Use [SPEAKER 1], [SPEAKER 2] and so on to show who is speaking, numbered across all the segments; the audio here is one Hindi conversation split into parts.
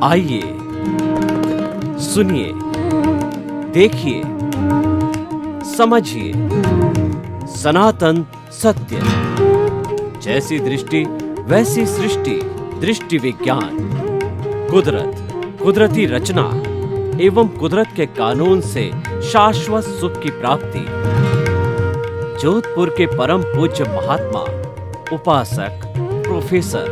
[SPEAKER 1] आइए सुनिए, देखिए, समझिए सनातन सत्य। जैसी दृष्टि वैसी सृष्टि, दृष्टि विज्ञान। कुदरत, कुदरती रचना एवं कुदरत के कानून से शाश्वत सुख की प्राप्ति। जोधपुर के परम पूज्य महात्मा उपासक प्रोफेसर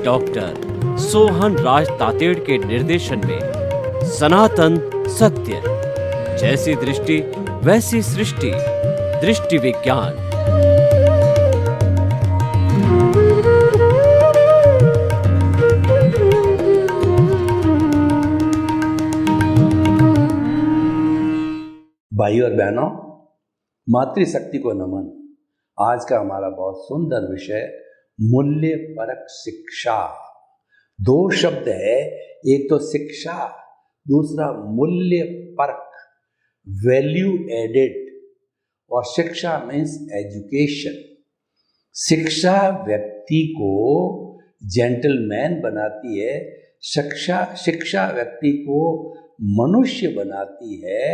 [SPEAKER 1] डॉक्टर सोहन राज तातेड़ के निर्देशन में सनातन सत्य। जैसी दृष्टि वैसी सृष्टि, दृष्टि विज्ञान।
[SPEAKER 2] भाइयों और बहनों, मातृशक्ति को नमन। आज का हमारा बहुत सुंदर विषय मूल्य परक शिक्षा। दो शब्द है, एक तो शिक्षा, दूसरा मूल्य परक, वैल्यू एडेड। और शिक्षा मीन्स एजुकेशन। शिक्षा व्यक्ति को जेंटलमैन बनाती है, शिक्षा व्यक्ति को मनुष्य बनाती है,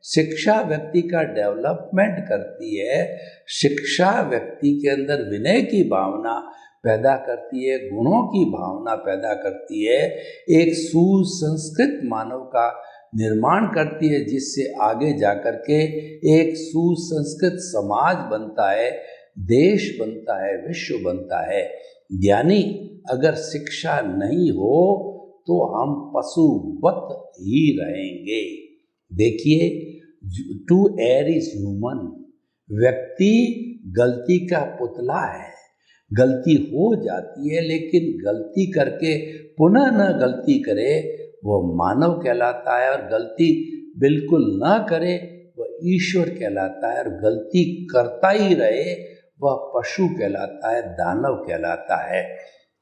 [SPEAKER 2] शिक्षा व्यक्ति का डेवलपमेंट करती है, शिक्षा व्यक्ति के अंदर विनय की भावना पैदा करती है, गुणों की भावना पैदा करती है, एक सुसंस्कृत मानव का निर्माण करती है, जिससे आगे जाकर के एक सुसंस्कृत समाज बनता है, देश बनता है, विश्व बनता है। यानी अगर शिक्षा नहीं हो तो हम पशुवत ही रहेंगे। देखिए, टू एयर इज ह्यूमन। व्यक्ति गलती का पुतला है। गलती हो जाती है, लेकिन गलती करके पुनः न गलती करे वो मानव कहलाता है, और गलती बिल्कुल न करे वह ईश्वर कहलाता है, और गलती करता ही रहे वह पशु कहलाता है, दानव कहलाता है।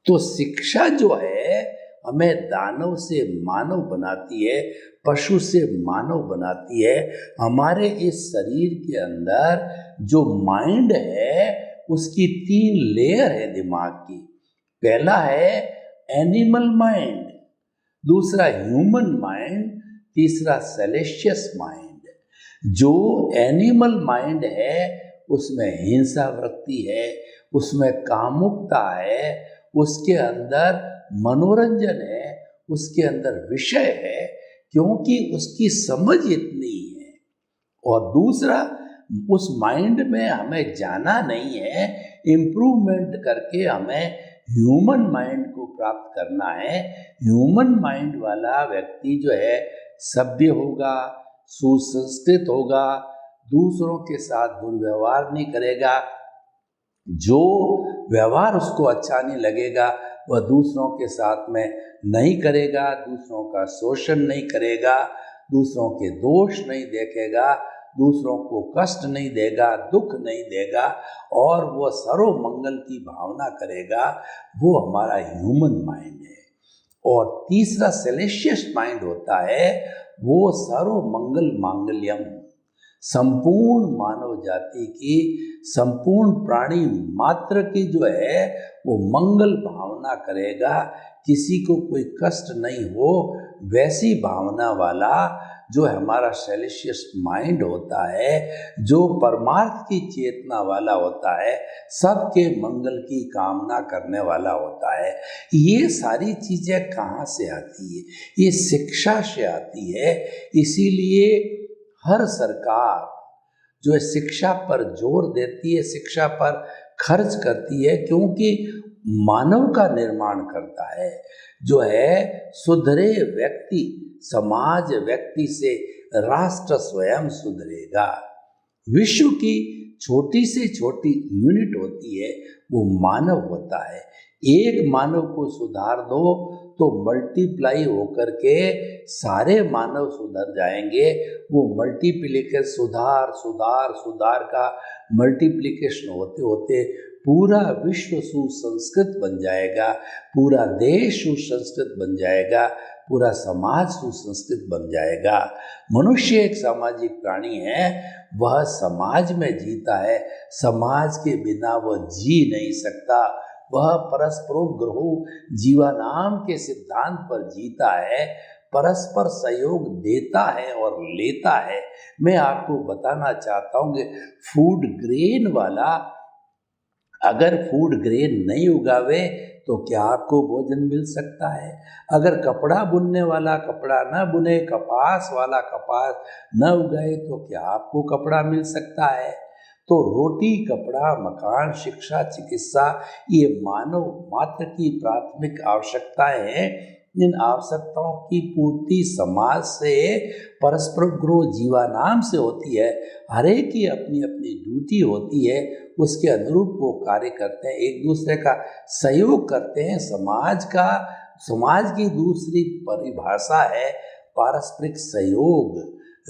[SPEAKER 2] तो शिक्षा जो है हमें दानव से मानव बनाती है, पशु से मानव बनाती है। हमारे इस शरीर के अंदर जो माइंड है उसकी 3 लेयर है दिमाग की। पहला है एनिमल माइंड, दूसरा ह्यूमन माइंड, तीसरा सेलेशियस माइंड। जो एनिमल माइंड है उसमें हिंसा वृत्ति है, उसमें कामुकता है, उसके अंदर मनोरंजन है, उसके अंदर विषय है, क्योंकि उसकी समझ इतनी है। और दूसरा, उस माइंड में हमें जाना नहीं है, इम्प्रूवमेंट करके हमें ह्यूमन माइंड को प्राप्त करना है। ह्यूमन माइंड वाला व्यक्ति जो है सभ्य होगा, सुसंस्कृत होगा, दूसरों के साथ दुर्व्यवहार नहीं करेगा। जो व्यवहार उसको अच्छा नहीं लगेगा वह दूसरों के साथ में नहीं करेगा, दूसरों का शोषण नहीं करेगा, दूसरों के दोष नहीं देखेगा, दूसरों को कष्ट नहीं देगा, दुख नहीं देगा, और वो सर्वमंगल की भावना करेगा। वो हमारा ह्यूमन माइंड है। और तीसरा सेलेशियस माइंड होता है, वो सर्वमंगल मांगल्यम, संपूर्ण मानव जाति की, संपूर्ण प्राणी मात्र की जो है वो मंगल भावना करेगा, किसी को कोई कष्ट नहीं हो, वैसी भावना वाला जो हमारा सेलेशियस माइंड होता है, जो परमार्थ की चेतना वाला होता है, सबके मंगल की कामना करने वाला होता है। ये सारी चीज़ें कहाँ से आती है? ये शिक्षा से आती है। इसीलिए हर सरकार जो है शिक्षा पर जोर देती है, शिक्षा पर खर्च करती है, क्योंकि मानव का निर्माण करता है। जो है सुधरे व्यक्ति, समाज व्यक्ति से राष्ट्र स्वयं सुधरेगा। विश्व की छोटी से छोटी यूनिट होती है वो मानव होता है। एक मानव को सुधार दो तो मल्टीप्लाई होकर के सारे मानव सुधर जाएंगे। वो मल्टीप्लिकेशन, सुधार सुधार सुधार का मल्टीप्लिकेशन होते होते पूरा विश्व सुसंस्कृत बन जाएगा, पूरा देश सुसंस्कृत बन जाएगा, पूरा समाज सुसंस्कृत बन जाएगा। मनुष्य एक सामाजिक प्राणी है, वह समाज में जीता है, समाज के बिना वह जी नहीं सकता। वह परस्परोपग्रहो जीवानाम के सिद्धांत पर जीता है, परस्पर सहयोग देता है और लेता है। मैं आपको बताना चाहता हूँ कि फूड ग्रेन वाला अगर फूड ग्रेन नहीं उगावे तो क्या आपको भोजन मिल सकता है? अगर कपड़ा बुनने वाला कपड़ा न बुने, कपास वाला कपास न उगाए तो क्या आपको कपड़ा मिल सकता है? तो रोटी, कपड़ा, मकान, शिक्षा, चिकित्सा ये मानव मात्र की प्राथमिक आवश्यकताएं हैं। इन आवश्यकताओं की पूर्ति समाज से, परस्पर उपग्रह जीवानाम से होती है। हर एक की अपनी अपनी ड्यूटी होती है, उसके अनुरूप वो कार्य करते हैं, एक दूसरे का सहयोग करते हैं। समाज की दूसरी परिभाषा है पारस्परिक सहयोग,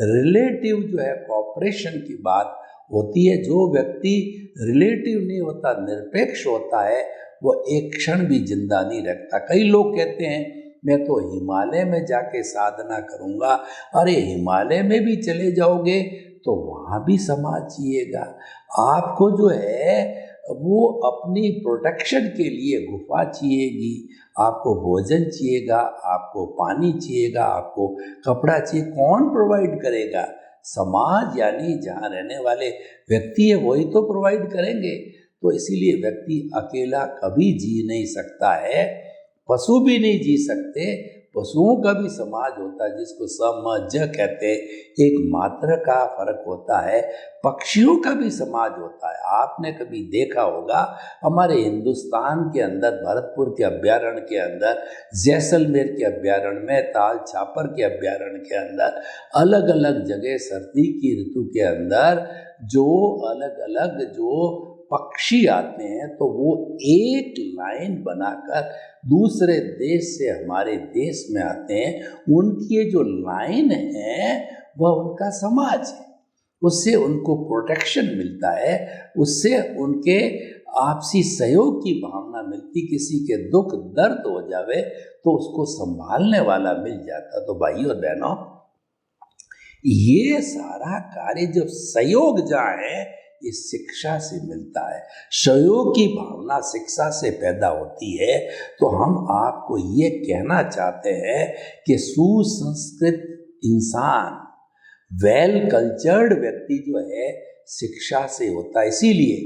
[SPEAKER 2] रिलेटिव जो है कॉपरेशन की बात होती है। जो व्यक्ति रिलेटिव नहीं होता, निरपेक्ष होता है, वो एक क्षण भी जिंदा नहीं रखता। कई लोग कहते हैं मैं तो हिमालय में जाके साधना करूँगा। अरे हिमालय में भी चले जाओगे तो वहाँ भी समाज चाहिएगा। आपको जो है वो अपनी प्रोटेक्शन के लिए गुफा चाहिएगी, आपको भोजन चाहिएगा, आपको पानी चाहिएगा, आपको कपड़ा चाहिए। कौन प्रोवाइड करेगा? समाज, यानी जहाँ रहने वाले व्यक्ति है वही तो प्रोवाइड करेंगे। तो इसीलिए व्यक्ति अकेला कभी जी नहीं सकता है, पशु भी नहीं जी सकते। पशुओं का भी समाज होता है जिसको समज कहते हैं, एक मात्रा का फर्क होता है। पक्षियों का भी समाज होता है। आपने कभी देखा होगा हमारे हिंदुस्तान के अंदर, भरतपुर के अभ्यारण्य के अंदर, जैसलमेर के अभ्यारण्य में, ताल छापर के अभ्यारण्य के अंदर, अलग अलग जगह सर्दी की ऋतु के अंदर जो अलग अलग जो पक्षी आते हैं तो वो एक लाइन बनाकर दूसरे देश से हमारे देश में आते हैं। उनकी ये जो लाइन है वह उनका समाज है, उससे उनको प्रोटेक्शन मिलता है, उससे उनके आपसी सहयोग की भावना मिलती। किसी के दुख दर्द हो जावे तो उसको संभालने वाला मिल जाता। तो भाइयों और बहनों, ये सारा कार्य जब सहयोग जाए ये शिक्षा से मिलता है। सहयोग की भावना शिक्षा से पैदा होती है। तो हम आपको ये कहना चाहते हैं कि सुसंस्कृत इंसान, वेल कल्चर्ड व्यक्ति जो है शिक्षा से होता है। इसीलिए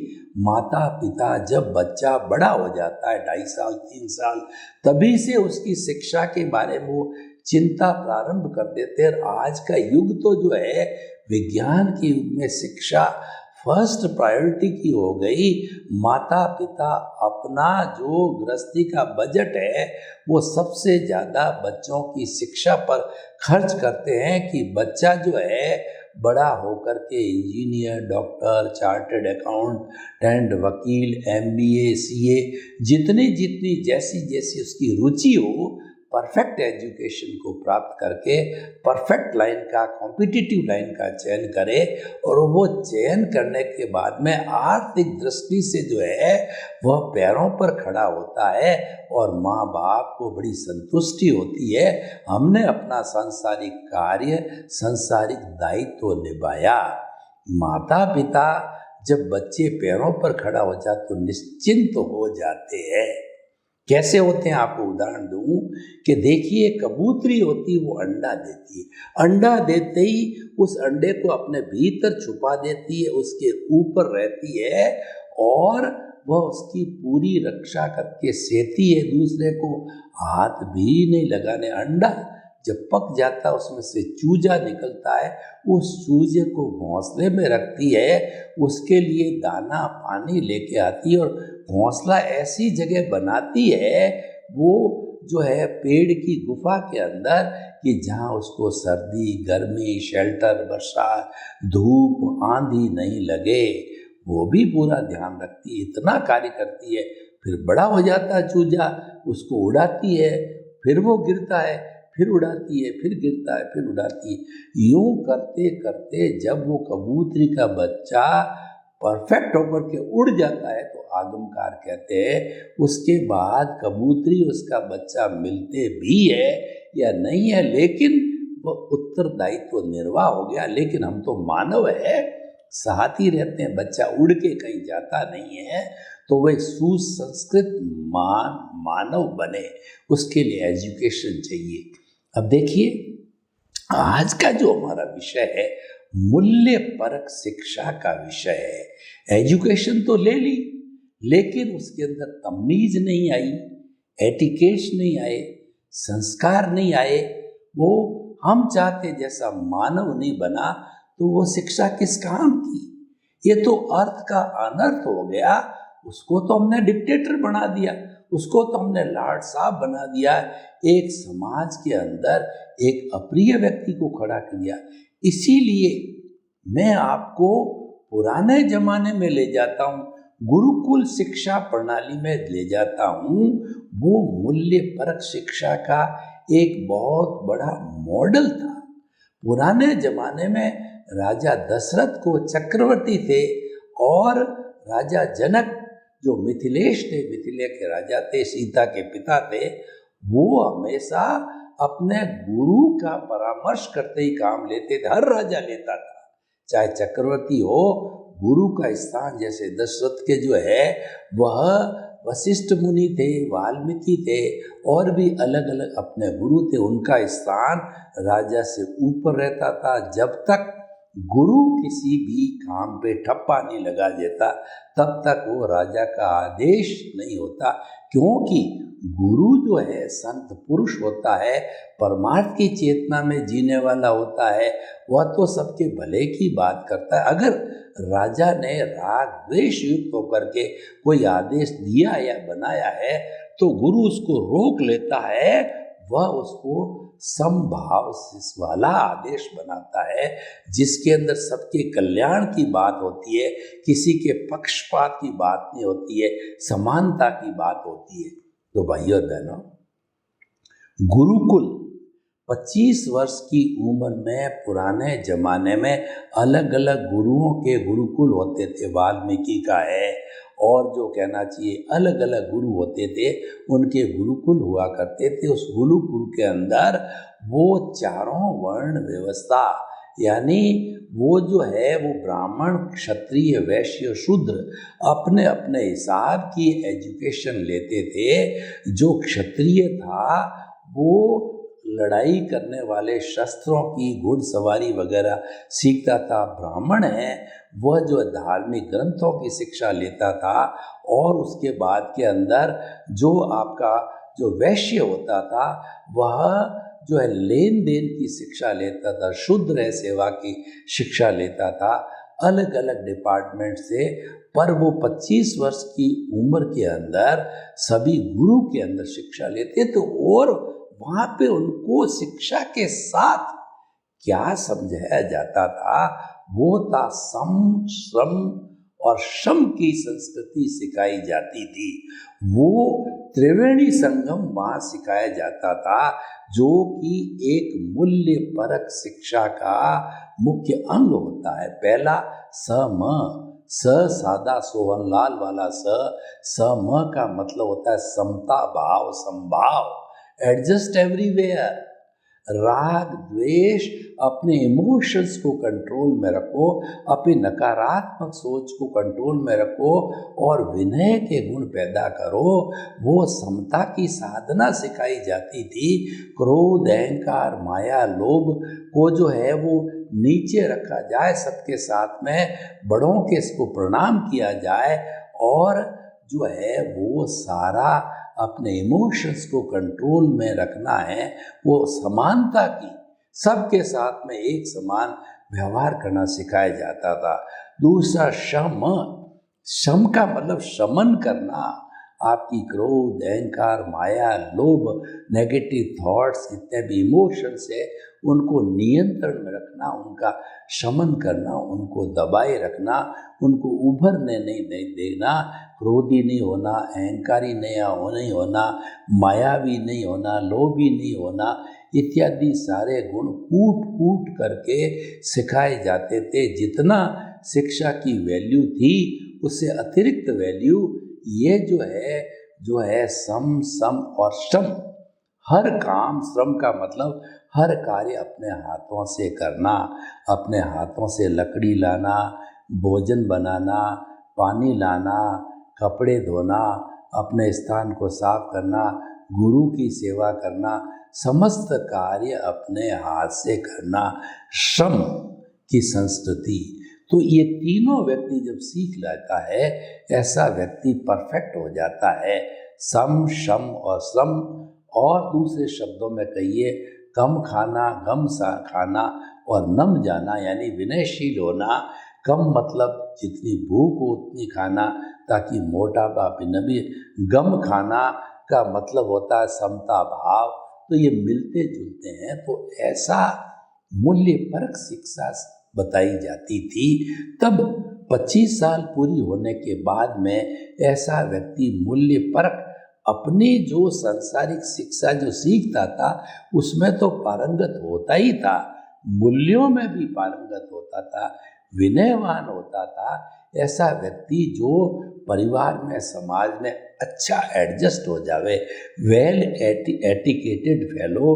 [SPEAKER 2] माता पिता जब बच्चा बड़ा हो जाता है, 2.5 साल 3 साल, तभी से उसकी शिक्षा के बारे में वो चिंता प्रारंभ कर देते हैं। आज का युग तो जो है विज्ञान के युग में शिक्षा फर्स्ट प्रायोरिटी की हो गई। माता पिता अपना जो गृहस्थी का बजट है वो सबसे ज़्यादा बच्चों की शिक्षा पर खर्च करते हैं कि बच्चा जो है बड़ा होकर के इंजीनियर, डॉक्टर, चार्टर्ड अकाउंटेंट, वकील, MBA, CA, जितनी जैसी उसकी रुचि हो, परफेक्ट एजुकेशन को प्राप्त करके परफेक्ट लाइन का, कॉम्पिटिटिव लाइन का चयन करे। और वो चयन करने के बाद में आर्थिक दृष्टि से जो है वह पैरों पर खड़ा होता है और माँ बाप को बड़ी संतुष्टि होती है, हमने अपना सांसारिक कार्य, सांसारिक दायित्व निभाया। माता पिता जब बच्चे पैरों पर खड़ा हो जाते तो निश्चिंत हो जाते हैं। कैसे होते हैं आपको उदाहरण दूं कि देखिए, कबूतरी होती है वो अंडा देती है। अंडा देते ही उस अंडे को अपने भीतर छुपा देती है, उसके ऊपर रहती है और वह उसकी पूरी रक्षा करके सेती है, दूसरे को हाथ भी नहीं लगाने। अंडा जब पक जाता है उसमें से चूजा निकलता है, उस चूजे को घोंसले में रखती है, उसके लिए दाना पानी लेके आती है और घोंसला ऐसी जगह बनाती है वो जो है पेड़ की गुफा के अंदर कि जहाँ उसको सर्दी, गर्मी, शेल्टर, बरसात, धूप, आंधी नहीं लगे। वो भी पूरा ध्यान रखती है, इतना कार्य करती है। फिर बड़ा हो जाता है चूजा, उसको उड़ाती है, फिर वो गिरता है, फिर उड़ाती है, फिर गिरता है, फिर उड़ाती है। यूं करते करते जब वो कबूतरी का बच्चा परफेक्ट होकर के उड़ जाता है तो आगमकार कहते हैं। उसके बाद कबूतरी उसका बच्चा मिलते भी है या नहीं है, लेकिन वह उत्तरदायित्व निर्वाह हो गया। लेकिन हम तो मानव है, साथ ही रहते हैं, बच्चा उड़ के कहीं जाता नहीं है। तो वह सुसंस्कृत मानव बने, उसके लिए एजुकेशन चाहिए। अब देखिए आज का जो हमारा विषय है मूल्य परक शिक्षा का विषय है। एजुकेशन तो ले ली, लेकिन उसके अंदर तमीज नहीं आई, एटिकेट्स नहीं आए, संस्कार नहीं आए, वो हम चाहते जैसा मानव नहीं बना, तो वो शिक्षा किस काम की? ये तो अर्थ का अनर्थ हो गया। उसको तो हमने डिक्टेटर बना दिया, उसको तो हमने लाट साहब बना दिया, एक समाज के अंदर एक अप्रिय व्यक्ति को खड़ा कर दिया। इसीलिए मैं आपको पुराने जमाने में ले जाता हूँ, गुरुकुल शिक्षा प्रणाली में ले जाता हूँ। वो मूल्य परक शिक्षा का एक बहुत बड़ा मॉडल था। पुराने जमाने में राजा दशरथ को चक्रवर्ती थे, और राजा जनक जो मिथिलेश थे, मिथिला के राजा थे, सीता के पिता थे, वो हमेशा अपने गुरु का परामर्श करते ही काम लेते थे। हर राजा लेता था, चाहे चक्रवर्ती हो। गुरु का स्थान जैसे दशरथ के जो है वह वशिष्ठ मुनि थे, वाल्मीकि थे, और भी अलग अलग अपने गुरु थे, उनका स्थान राजा से ऊपर रहता था। जब तक गुरु किसी भी काम पे ठप्पा नहीं लगा देता, तब तक वो राजा का आदेश नहीं होता, क्योंकि गुरु जो है संत पुरुष होता है, परमार्थ की चेतना में जीने वाला होता है, वह तो सबके भले की बात करता है। अगर राजा ने राग द्वेष युक्त होकर के कोई आदेश दिया या बनाया है, तो गुरु उसको रोक लेता है, वह उसको समभाव वाला आदेश बनाता है, जिसके अंदर सबके कल्याण की बात होती है, किसी के पक्षपात की बात नहीं होती है, समानता की बात होती है। तो भाइयों और बहनों, गुरुकुल 25 वर्ष की उम्र में पुराने जमाने में अलग अलग गुरुओं के गुरुकुल होते थे। वाल्मीकि का है, और जो कहना चाहिए अलग अलग गुरु होते थे, उनके गुरुकुल हुआ करते थे। उस गुरुकुल के अंदर वो चारों वर्ण व्यवस्था, यानी वो जो है वो ब्राह्मण, क्षत्रिय, वैश्य, शूद्र अपने अपने हिसाब की एजुकेशन लेते थे। जो क्षत्रिय था वो लड़ाई करने वाले शस्त्रों की घुड़सवारी वगैरह सीखता था। ब्राह्मण है वह जो धार्मिक ग्रंथों की शिक्षा लेता था, और उसके बाद के अंदर जो आपका जो वैश्य होता था वह जो है लेन देन की शिक्षा लेता था। शूद्र है सेवा की शिक्षा लेता था, अलग अलग डिपार्टमेंट से। पर वो 25 वर्ष की उम्र के अंदर सभी गुरु के अंदर शिक्षा लेते थे, और वहाँ पे उनको शिक्षा के साथ क्या समझाया जाता था, वो था सम, श्रम और शम की संस्कृति सिखाई जाती थी। वो त्रिवेणी संगम वहाँ सिखाया जाता था, जो कि एक मूल्य परक शिक्षा का मुख्य अंग होता है। पहला सम, स सादा सोहन लाल वाला सम का मतलब होता है समता भाव, संभाव, एडजस्ट एवरीवेयर। राग द्वेष, अपने इमोशंस को कंट्रोल में रखो, अपनी नकारात्मक सोच को कंट्रोल में रखो, और विनय के गुण पैदा करो। वो समता की साधना सिखाई जाती थी। क्रोध, अहंकार, माया, लोभ को जो है वो नीचे रखा जाए, सबके साथ में बड़ों के इसको प्रणाम किया जाए, और जो है वो सारा अपने इमोशंस को कंट्रोल में रखना है। वो समानता की, सबके साथ में एक समान व्यवहार करना सिखाया जाता था। दूसरा शम, शम का मतलब शमन करना, आपकी क्रोध, अहंकार, माया, लोभ, नेगेटिव थॉट्स, जितने भी इमोशंस है उनको नियंत्रण में रखना, उनका शमन करना, उनको दबाए रखना, उनको उभरने नहीं देना। क्रोधी नहीं होना, अहंकारी नहीं होना, मायावी नहीं होना, लोभी नहीं होना, इत्यादि सारे गुण कूट कूट करके सिखाए जाते थे। जितना शिक्षा की वैल्यू थी उससे अतिरिक्त वैल्यू ये जो है सम, सम और श्रम। हर काम, श्रम का मतलब हर कार्य अपने हाथों से करना, अपने हाथों से लकड़ी लाना, भोजन बनाना, पानी लाना, कपड़े धोना, अपने स्थान को साफ करना, गुरु की सेवा करना, समस्त कार्य अपने हाथ से करना, श्रम की संस्कृति। तो ये तीनों व्यक्ति जब सीख लेता है, ऐसा व्यक्ति परफेक्ट हो जाता है। सम, शम और श्रम, और दूसरे शब्दों में कहिए कम खाना, गम सा खाना और नम जाना, यानी विनयशील होना। कम मतलब जितनी भूख हो उतनी खाना ताकि मोटापा न भी। गम खाना का मतलब होता है समता भाव। तो ये मिलते जुलते हैं। तो ऐसा मूल्य परक शिक्षा बताई जाती थी। तब 25 साल पूरी होने के बाद में ऐसा व्यक्ति मूल्य परक अपनी जो सांसारिक शिक्षा जो सीखता था उसमें तो पारंगत होता ही था, मूल्यों में भी पारंगत होता था, विनयवान होता था। ऐसा व्यक्ति जो परिवार में, समाज में अच्छा एडजस्ट हो जावे, वेल एटिकेटेड फेलो,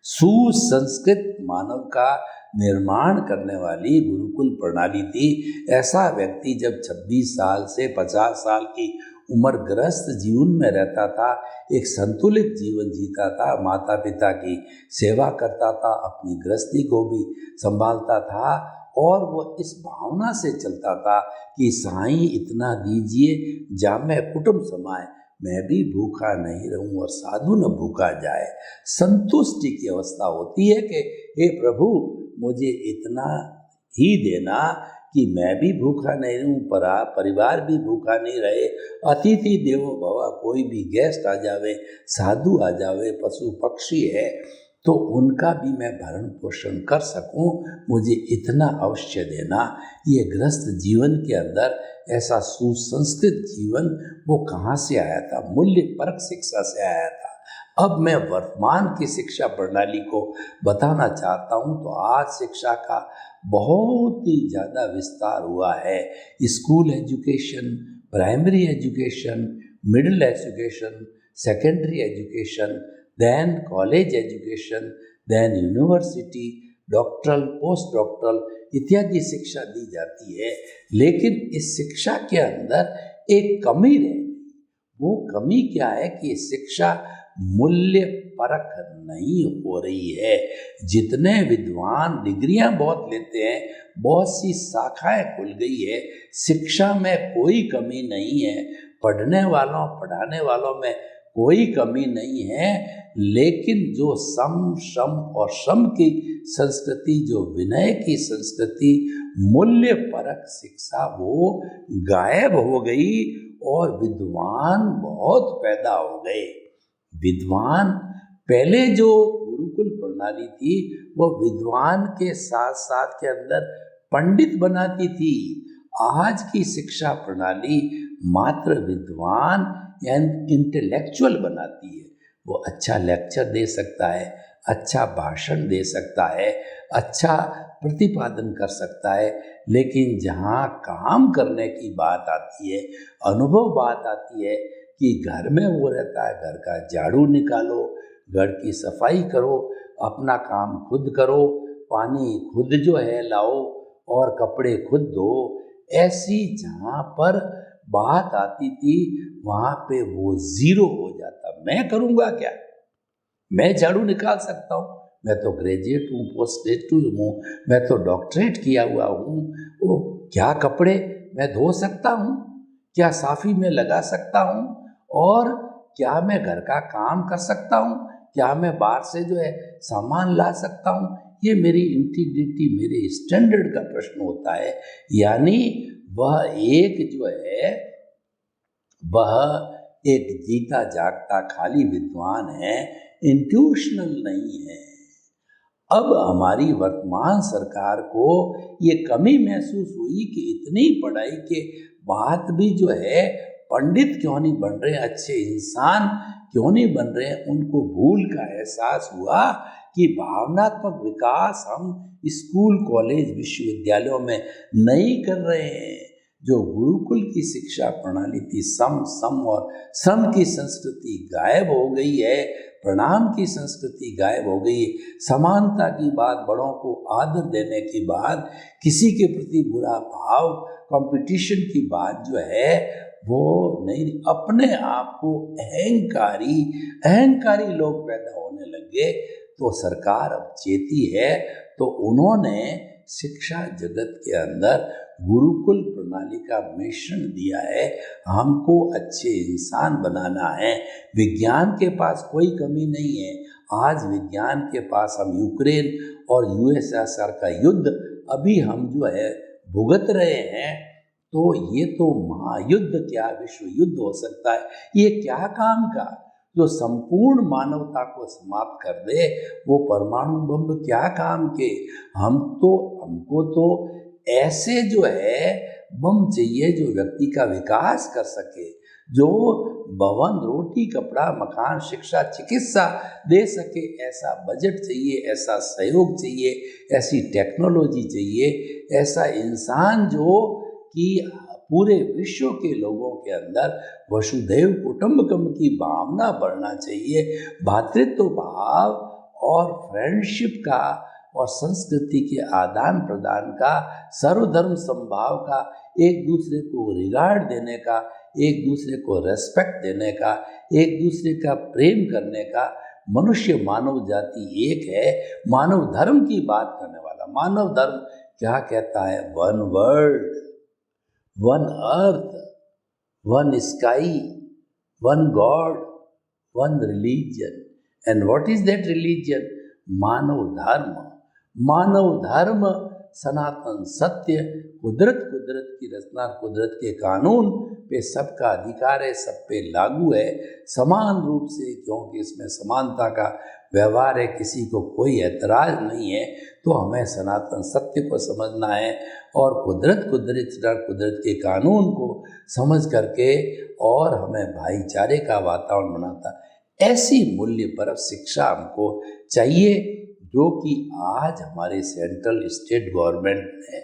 [SPEAKER 2] सुसंस्कृत मानव का निर्माण करने वाली गुरुकुल प्रणाली थी। ऐसा व्यक्ति जब 26 साल से 50 साल की उम्र ग्रस्त जीवन में रहता था, एक संतुलित जीवन जीता था, माता पिता की सेवा करता था, अपनी गृहस्थी को भी संभालता था, और वो इस भावना से चलता था कि साईं इतना दीजिए जामे कुटुंब समाए, मैं भी भूखा नहीं रहूं और साधु न भूखा जाए। संतुष्टि की अवस्था होती है कि हे प्रभु मुझे इतना ही देना कि मैं भी भूखा नहीं रहूं, परिवार भी भूखा नहीं रहे। अतिथि देवो भव, कोई भी गेस्ट आ जावे, साधु आ जावे, पशु पक्षी है तो उनका भी मैं भरण पोषण कर सकूं, मुझे इतना अवश्य देना। ये गृहस्थ जीवन के अंदर ऐसा सुसंस्कृत जीवन वो कहाँ से आया था? मूल्य परक शिक्षा से आया था। अब मैं वर्तमान की शिक्षा प्रणाली को बताना चाहता हूँ। तो आज शिक्षा का बहुत ही ज़्यादा विस्तार हुआ है। School education, primary education, middle education, secondary education, then college education, then university, doctoral, post doctoral इत्यादि शिक्षा दी जाती है। लेकिन इस शिक्षा के अंदर एक कमी रह गई। वो कमी क्या है कि शिक्षा मूल्य परक नहीं हो रही है। जितने विद्वान डिग्रियां बहुत लेते हैं, बहुत सी शाखाएं खुल गई है, शिक्षा में कोई कमी नहीं है, पढ़ने वालों पढ़ाने वालों में कोई कमी नहीं है। लेकिन जो सम, शम और श्रम की संस्कृति, जो विनय की संस्कृति, मूल्य परक शिक्षा वो गायब हो गई और विद्वान बहुत पैदा हो गए। विद्वान पहले जो गुरुकुल प्रणाली थी वो विद्वान के साथ साथ के अंदर पंडित बनाती थी। आज की शिक्षा प्रणाली मात्र विद्वान यानी इंटेलेक्चुअल बनाती है। वो अच्छा लेक्चर दे सकता है, अच्छा भाषण दे सकता है, अच्छा प्रतिपादन कर सकता है, लेकिन जहाँ काम करने की बात आती है, अनुभव बात आती है कि घर में वो रहता है, घर का झाड़ू निकालो, घर की सफाई करो, अपना काम खुद करो, पानी खुद जो है लाओ और कपड़े खुद धो, ऐसी जहाँ पर बात आती थी वहाँ पे वो जीरो हो जाता। मैं करूँगा क्या? मैं झाड़ू निकाल सकता हूँ? मैं तो ग्रेजुएट हूँ, पोस्ट ग्रेजुएट हूँ, मैं तो डॉक्टरेट किया हुआ हूँ। वो क्या कपड़े मैं धो सकता हूँ? क्या साफी में लगा सकता हूँ? और क्या मैं घर का काम कर सकता हूँ? क्या मैं बाहर से जो है सामान ला सकता हूँ? ये मेरी इंटीग्रिटी, मेरे स्टैंडर्ड का प्रश्न होता है। यानी वह एक जो है वह एक जीता जागता खाली विद्वान है, इंट्यूशनल नहीं है। अब हमारी वर्तमान सरकार को ये कमी महसूस हुई कि इतनी पढ़ाई के बाद भी जो है पंडित क्यों नहीं बन रहे, अच्छे इंसान क्यों नहीं बन रहे। उनको भूल का एहसास हुआ कि भावनात्मक विकास हम स्कूल, कॉलेज, विश्वविद्यालयों में नहीं कर रहे हैं। जो गुरुकुल की शिक्षा प्रणाली थी, सम और श्रम की संस्कृति गायब हो गई है, प्रणाम की संस्कृति गायब हो गई है, समानता की बात, बड़ों को आदर देने की बात, किसी के प्रति बुरा भाव, कंपटीशन की बात जो है वो नहीं, अपने आप को अहंकारी लोग पैदा होने लगे। तो सरकार अब चेती है, तो उन्होंने शिक्षा जगत के अंदर गुरुकुल प्रणाली का मिशन दिया है। हमको अच्छे इंसान बनाना है। विज्ञान के पास कोई कमी नहीं है। आज विज्ञान के पास हम यूक्रेन और यूएसएसआर का युद्ध अभी हम जो है भुगत रहे हैं, तो ये तो महायुद्ध क्या विश्व युद्ध हो सकता है? ये क्या काम का? जो संपूर्ण मानवता को समाप्त कर दे, वो परमाणु बम क्या काम के? हमको तो ऐसे जो है बम चाहिए जो व्यक्ति का विकास कर सके, जो भवन, रोटी, कपड़ा, मकान, शिक्षा, चिकित्सा दे सके। ऐसा बजट चाहिए, ऐसा सहयोग चाहिए, ऐसी टेक्नोलॉजी चाहिए, ऐसा इंसान जो कि पूरे विश्व के लोगों के अंदर वसुधैव कुटुंबकम की भावना बढ़ना चाहिए। भ्रातृत्व भाव और फ्रेंडशिप का और संस्कृति के आदान प्रदान का, सर्वधर्म समभाव का, एक दूसरे को रिगार्ड देने का, एक दूसरे को रेस्पेक्ट देने का, एक दूसरे का प्रेम करने का। मनुष्य मानव जाति एक है। मानव धर्म की बात करने वाला मानव धर्म क्या कहता है? One world, one earth, one sky, one God, one religion. And what is that religion? मानव धर्म। मानव धर्म सनातन सत्य, कुदरत की रचना, कुदरत के कानून पे सबका अधिकार है, सब पे लागू है समान रूप से, क्योंकि इसमें समानता का व्यवहार है, किसी को कोई ऐतराज नहीं है। तो हमें सनातन सत्य को समझना है और कुदरत के कानून को समझ करके, और हमें भाईचारे का वातावरण बनाता, ऐसी मूल्यपरक शिक्षा हमको चाहिए, जो कि आज हमारे सेंट्रल स्टेट गवर्नमेंट ने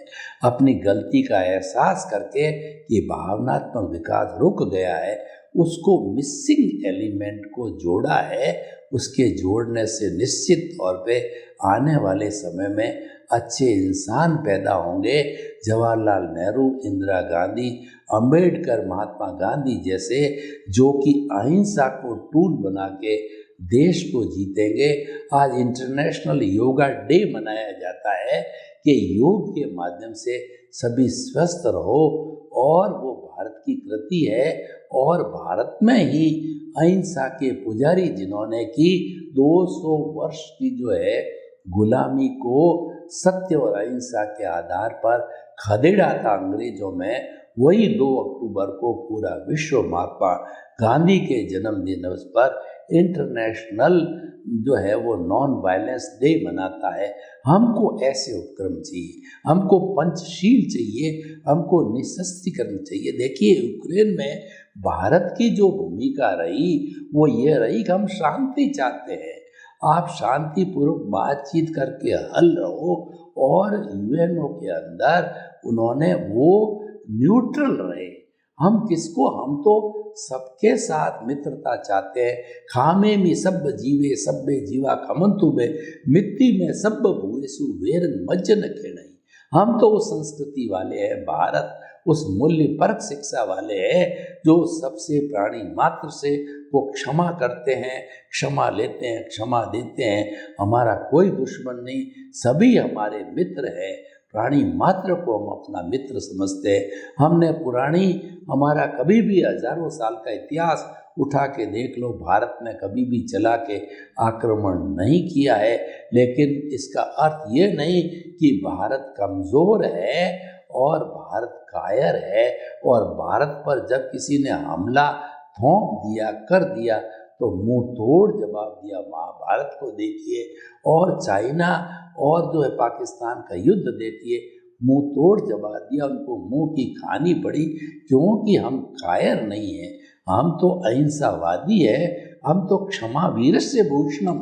[SPEAKER 2] अपनी गलती का एहसास करके कि भावनात्मक विकास रुक गया है, उसको मिसिंग एलिमेंट को जोड़ा है। उसके जोड़ने से निश्चित तौर पे आने वाले समय में अच्छे इंसान पैदा होंगे। जवाहरलाल नेहरू, इंदिरा गांधी, अंबेडकर, महात्मा गांधी जैसे, जो कि अहिंसा को टूल बना के देश को जीतेंगे। आज इंटरनेशनल योगा डे मनाया जाता है कि योग के माध्यम से सभी स्वस्थ रहो, और वो भारत की कृति है। और भारत में ही अहिंसा के पुजारी, जिन्होंने की 200 वर्ष की जो है गुलामी को सत्य और अहिंसा के आधार पर खदेड़ा था अंग्रेजों में, वही 2 अक्टूबर को पूरा विश्व महात्मा गांधी के जन्मदिन पर इंटरनेशनल जो है वो नॉन वायलेंस डे मनाता है। हमको ऐसे उपक्रम चाहिए, हमको पंचशील चाहिए, हमको निशस्त्रीकरण चाहिए। देखिए, यूक्रेन में भारत की जो भूमिका रही वो ये रही कि हम शांति चाहते हैं, आप शांतिपूर्वक बातचीत करके हल रहो। और यूएनओ के अंदर उन्होंने वो न्यूट्रल रहे। हम किसको, हम तो सबके साथ मित्रता चाहते हैं। खामे में सब जीवे सब्बे जीवा खमंतु बे, मिट्टी में सब भूएसु वेरन मज्जन खेणई। हम तो उस संस्कृति वाले हैं, भारत उस मूल्य परक शिक्षा वाले हैं, जो सबसे प्राणी मात्र से वो क्षमा करते हैं, क्षमा लेते हैं, क्षमा देते हैं। हमारा कोई दुश्मन नहीं, सभी हमारे मित्र हैं। प्राणी मात्र को हम अपना मित्र समझते हैं। हमने पुरानी, हमारा कभी भी हजारों साल का इतिहास उठा के देख लो, भारत में कभी भी चला के आक्रमण नहीं किया है। लेकिन इसका अर्थ ये नहीं कि भारत कमज़ोर है और भारत कायर है, और भारत पर जब किसी ने हमला थोप दिया, कर दिया, तो मुंह तोड़ जवाब दिया। महाभारत को देखिए, और चाइना और जो है पाकिस्तान का युद्ध देखिए, मुंह तोड़ जवाब दिया, उनको मुंह की खानी पड़ी, क्योंकि हम कायर नहीं हैं, हम तो अहिंसावादी है। हम तो क्षमा वीरस्य भूषणम,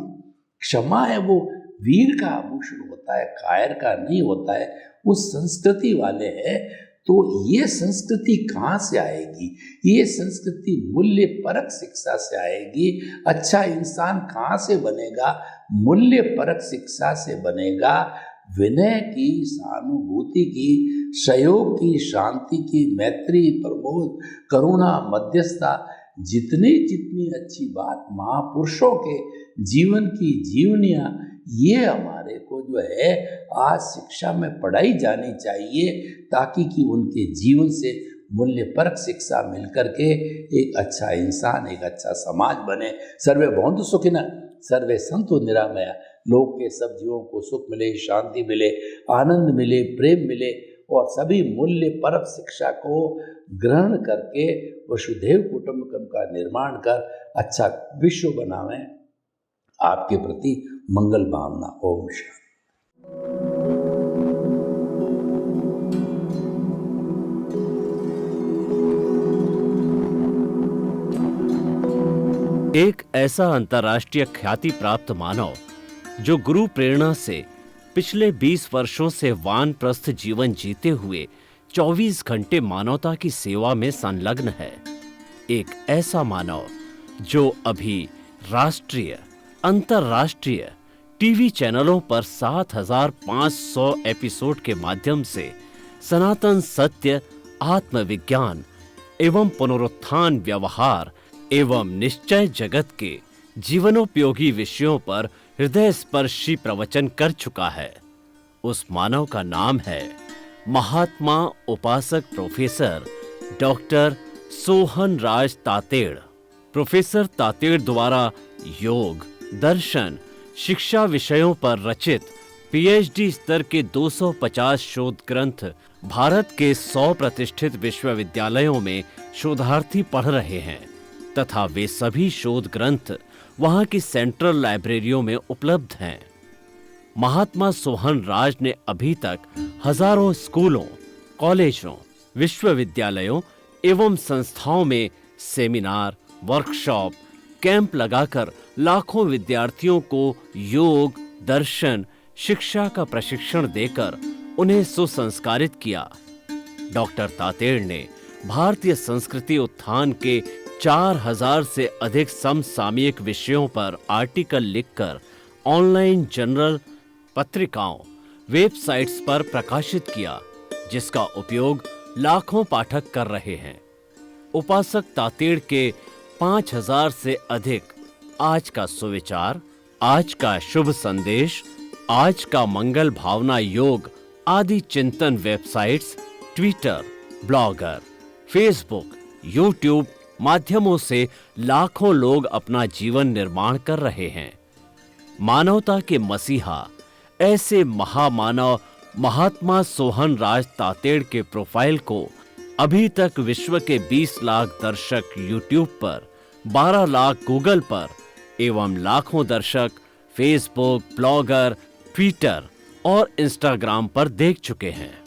[SPEAKER 2] क्षमा है वो वीर का आभूषण होता है, कायर का नहीं होता है। उस संस्कृति वाले हैं। तो ये संस्कृति कहाँ से आएगी? ये संस्कृति मूल्य परक शिक्षा से आएगी। अच्छा इंसान कहाँ से बनेगा? मूल्य परक शिक्षा से बनेगा। विनय की, सहानुभूति की, सहयोग की, शांति की, मैत्री, प्रमोद, करुणा, मध्यस्थता, जितनी अच्छी बात महापुरुषों के जीवन की जीवनियाँ, ये हमारे को जो है आज शिक्षा में पढ़ाई जानी चाहिए, ताकि कि उनके जीवन से मूल्यपरक शिक्षा मिल करके एक अच्छा इंसान, एक अच्छा समाज बने। सर्वे भवन्तु सुखिनः, सर्वे सन्तु निरामया। लोक के सब जीवों को सुख मिले, शांति मिले, आनंद मिले, प्रेम मिले, और सभी मूल्य परक शिक्षा को ग्रहण करके वसुधैव कुटुंबकम का निर्माण कर अच्छा विश्व बनावें। आपके प्रति मंगल भावना। ओम शांति।
[SPEAKER 1] एक ऐसा अंतर्राष्ट्रीय ख्याति प्राप्त मानव जो गुरु प्रेरणा से पिछले 20 वर्षों से वानप्रस्थ जीवन जीते हुए 24 घंटे मानवता की सेवा में संलग्न है। एक ऐसा मानव जो अभी राष्ट्रीय, अंतर्राष्ट्रीय टीवी चैनलों पर 7,500 एपिसोड के माध्यम से सनातन सत्य, आत्मविज्ञान एवं पुनरुत्थान, व्यवहार एवं निश्चय जगत के जीवनोपयोगी विषयों पर हृदय स्पर्शी प्रवचन कर चुका है। उस मानव का नाम है महात्मा उपासक प्रोफेसर डॉक्टर सोहन राज तातेड़। प्रोफेसर तातेड़ द्वारा योग, दर्शन, शिक्षा विषयों पर रचित पीएचडी स्तर के 250 शोध ग्रंथ भारत के 100 प्रतिष्ठित विश्वविद्यालयों में शोधार्थी पढ़ रहे हैं तथा वे सभी शोध ग्रंथ वहां की सेंट्रल लाइब्रेरियों में उपलब्ध हैं। महात्मा सोहन राज ने अभी तक हजारों स्कूलों, कॉलेजों, विश्वविद्यालयों एवं संस्थाओं में सेमिनार, वर्कशॉप, कैंप लगाकर लाखों विद्यार्थियों को योग, दर्शन, शिक्षा का प्रशिक्षण देकर उन्हें सुसंस्कारित किया। डॉक्टर तातेड़ ने भारतीय संस्कृति उत्थान के 4000 से अधिक समसामयिक विषयों पर आर्टिकल लिखकर ऑनलाइन जर्नल, पत्रिकाओं, वेबसाइट्स पर प्रकाशित किया, जिसका उपयोग लाखों पाठक कर रहे हैं। उपासक तातेड़ के 5000 से अधिक आज का सुविचार, आज का शुभ संदेश, आज का मंगल भावना योग आदि चिंतन websites, Twitter, blogger, Facebook, YouTube माध्यमों से लाखों लोग अपना जीवन निर्माण कर रहे हैं। मानवता के मसीहा ऐसे महामानव महात्मा सोहन राज तातेड़ के प्रोफाइल को अभी तक विश्व के 20 लाख दर्शक यूट्यूब पर, 12 लाख गूगल पर एवं लाखों दर्शक फेसबुक, ब्लॉगर, ट्विटर और इंस्टाग्राम पर देख चुके हैं।